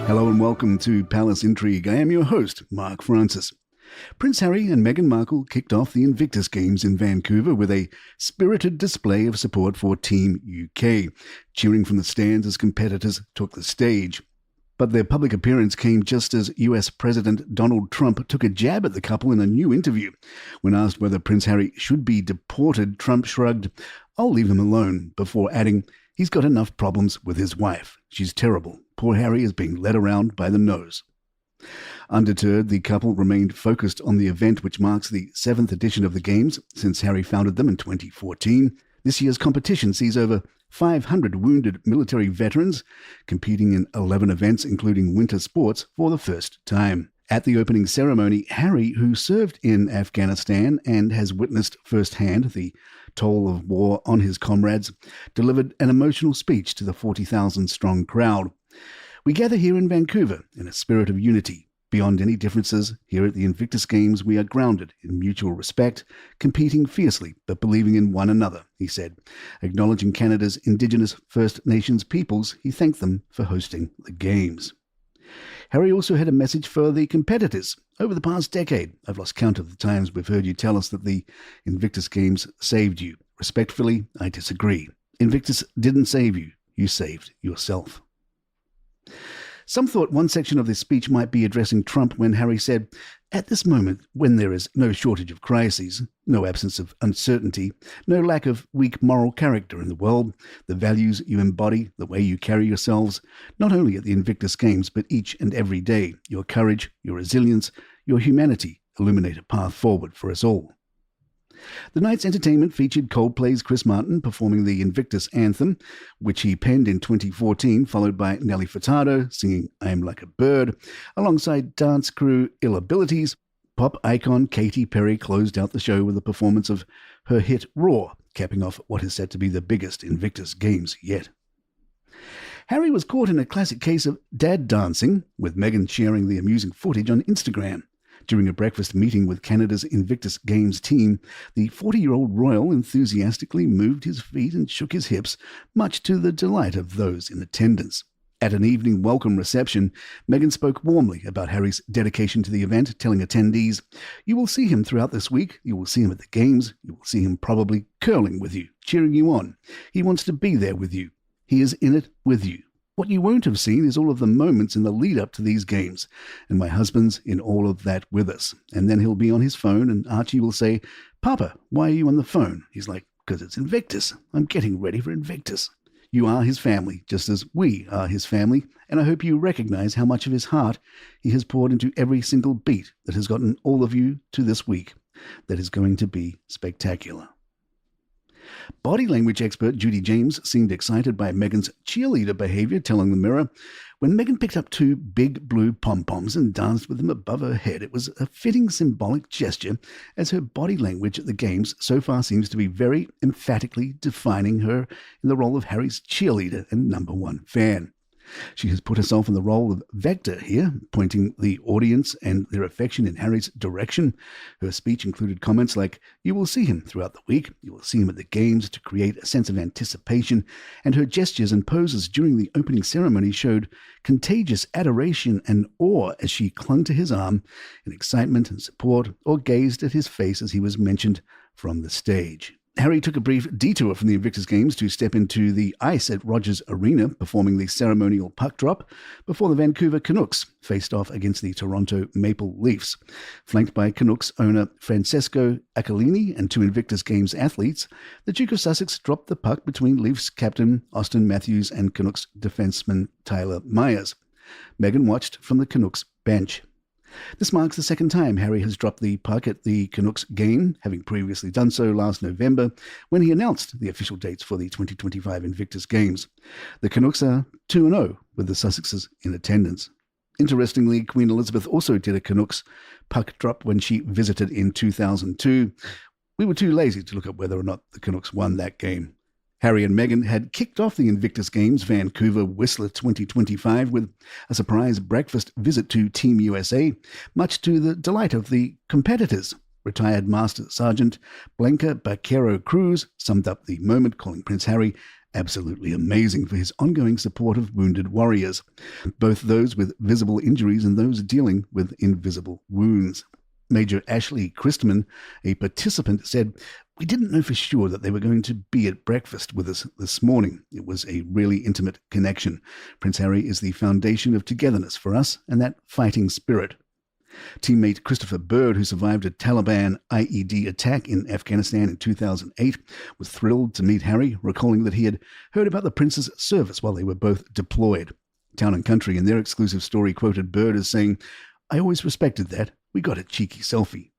Hello and welcome to Palace Intrigue. I am your host, Mark Francis. Prince Harry and Meghan Markle kicked off the Invictus Games in Vancouver with a spirited display of support for Team UK, cheering from the stands as competitors took the stage. But their public appearance came just as US President Donald Trump took a jab at the couple in a new interview. When asked whether Prince Harry should be deported, Trump shrugged, "I'll leave him alone," before adding, "He's got enough problems with his wife. She's terrible. Poor Harry is being led around by the nose." Undeterred, the couple remained focused on the event, which marks the 7th edition of the Games since Harry founded them in 2014. This year's competition sees over 500 wounded military veterans competing in 11 events, including winter sports, for the first time. At the opening ceremony, Harry, who served in Afghanistan and has witnessed firsthand the toll of war on his comrades, delivered an emotional speech to the 40,000-strong crowd. "We gather here in Vancouver in a spirit of unity. Beyond any differences, here at the Invictus Games, we are grounded in mutual respect, competing fiercely but believing in one another," he said. Acknowledging Canada's Indigenous First Nations peoples, he thanked them for hosting the Games. Harry also had a message for the competitors. "Over the past decade, I've lost count of the times we've heard you tell us that the Invictus Games saved you. Respectfully, I disagree. Invictus didn't save you. You saved yourself." Some thought one section of this speech might be addressing Trump when Harry said, "At this moment, when there is no shortage of crises, no absence of uncertainty, no lack of weak moral character in the world, the values you embody, the way you carry yourselves, not only at the Invictus Games, but each and every day, your courage, your resilience, your humanity illuminate a path forward for us all." The night's entertainment featured Coldplay's Chris Martin performing the Invictus Anthem, which he penned in 2014, followed by Nelly Furtado singing "I Am Like a Bird," alongside dance crew Ill Abilities. Pop icon Katy Perry closed out the show with a performance of her hit Raw, capping off what is said to be the biggest Invictus Games yet. Harry was caught in a classic case of dad dancing, with Meghan sharing the amusing footage on Instagram. During a breakfast meeting with Canada's Invictus Games team, the 40-year-old royal enthusiastically moved his feet and shook his hips, much to the delight of those in attendance. At an evening welcome reception, Meghan spoke warmly about Harry's dedication to the event, telling attendees, "You will see him throughout this week. You will see him at the Games. You will see him probably curling with you, cheering you on. He wants to be there with you. He is in it with you. What you won't have seen is all of the moments in the lead-up to these Games, and my husband's in all of that with us." And then he'll be on his phone, and Archie will say, "Papa, why are you on the phone?" He's like, "Because it's Invictus. I'm getting ready for Invictus." You are his family, just as we are his family, and I hope you recognize how much of his heart he has poured into every single beat that has gotten all of you to this week. That is going to be spectacular. Body language expert Judy James seemed excited by Meghan's cheerleader behavior, telling the Mirror, "When Meghan picked up 2 big blue pom-poms and danced with them above her head, it was a fitting symbolic gesture, as her body language at the Games so far seems to be very emphatically defining her in the role of Harry's cheerleader and #1 fan. She has put herself in the role of vector here, pointing the audience and their affection in Harry's direction. Her speech included comments like, "You will see him throughout the week, you will see him at the Games," to create a sense of anticipation, and her gestures and poses during the opening ceremony showed contagious adoration and awe as she clung to his arm in excitement and support, or gazed at his face as he was mentioned from the stage. Harry took a brief detour from the Invictus Games to step into the ice at Rogers Arena, performing the ceremonial puck drop before the Vancouver Canucks faced off against the Toronto Maple Leafs. Flanked by Canucks owner Francesco Accolini and 2 Invictus Games athletes, the Duke of Sussex dropped the puck between Leafs captain Austin Matthews and Canucks defenseman Tyler Myers. Meghan watched from the Canucks bench. This marks the second time Harry has dropped the puck at the Canucks game, having previously done so last November when he announced the official dates for the 2025 Invictus Games. The Canucks are 2-0 with the Sussexes in attendance. Interestingly, Queen Elizabeth also did a Canucks puck drop when she visited in 2002. We were too lazy to look up whether or not the Canucks won that game. Harry and Meghan had kicked off the Invictus Games Vancouver Whistler 2025 with a surprise breakfast visit to Team USA, much to the delight of the competitors. Retired Master Sergeant Blanca Baquero Cruz summed up the moment, calling Prince Harry Absolutely amazing for his ongoing support of wounded warriors, both those with visible injuries and those dealing with invisible wounds. Major Ashley Christman, a participant, said, "We didn't know for sure that they were going to be at breakfast with us this morning. It was a really intimate connection. Prince Harry is the foundation of togetherness for us and that fighting spirit." Teammate Christopher Bird, who survived a Taliban IED attack in Afghanistan in 2008, was thrilled to meet Harry, recalling that he had heard about the prince's service while they were both deployed. Town and Country, in their exclusive story, quoted Bird as saying, "I always respected that. We got a cheeky selfie."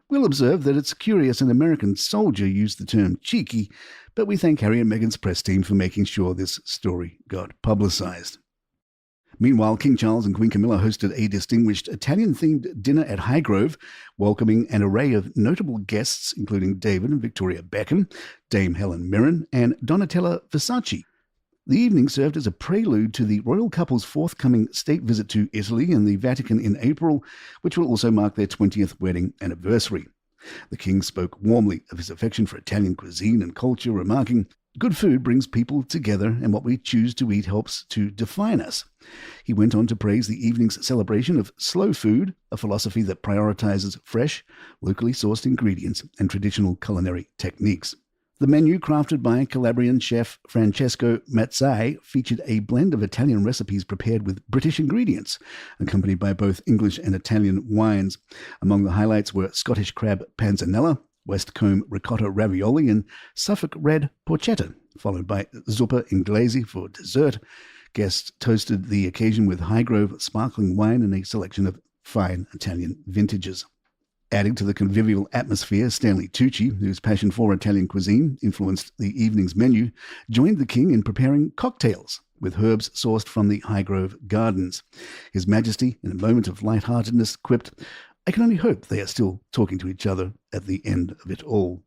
We'll observe that it's curious an American soldier used the term cheeky, but we thank Harry and Meghan's press team for making sure this story got publicized. Meanwhile, King Charles and Queen Camilla hosted a distinguished Italian-themed dinner at Highgrove, welcoming an array of notable guests, including David and Victoria Beckham, Dame Helen Mirren, and Donatella Versace. The evening served as a prelude to the royal couple's forthcoming state visit to Italy and the Vatican in April, which will also mark their 20th wedding anniversary. The king spoke warmly of his affection for Italian cuisine and culture, remarking, "Good food brings people together, and what we choose to eat helps to define us." He went on to praise the evening's celebration of slow food, a philosophy that prioritizes fresh, locally sourced ingredients and traditional culinary techniques. The menu, crafted by Calabrian chef Francesco Mazzai, featured a blend of Italian recipes prepared with British ingredients, accompanied by both English and Italian wines. Among the highlights were Scottish crab panzanella, West Combe ricotta ravioli, and Suffolk red porchetta, followed by zuppa inglese for dessert. Guests toasted the occasion with Highgrove sparkling wine and a selection of fine Italian vintages. Adding to the convivial atmosphere, Stanley Tucci, whose passion for Italian cuisine influenced the evening's menu, joined the king in preparing cocktails with herbs sourced from the Highgrove gardens. His Majesty, in a moment of lightheartedness, quipped, "I can only hope they are still talking to each other at the end of it all."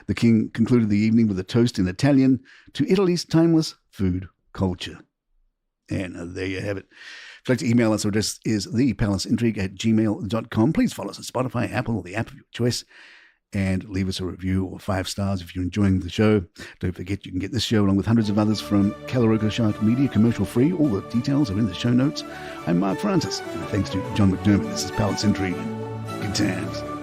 The king concluded the evening with a toast in Italian to Italy's timeless food culture. And there you have it. If you'd like to email us, our address is thepalaceintrigue@gmail.com. Please follow us on Spotify, Apple, or the app of your choice, and leave us a review or 5 stars if you're enjoying the show. Don't forget you can get this show along with hundreds of others from Caloroga Shark Media, commercial free. All the details are in the show notes. I'm Mark Francis, and thanks to John McDermott. This is Palace Intrigue. Good times.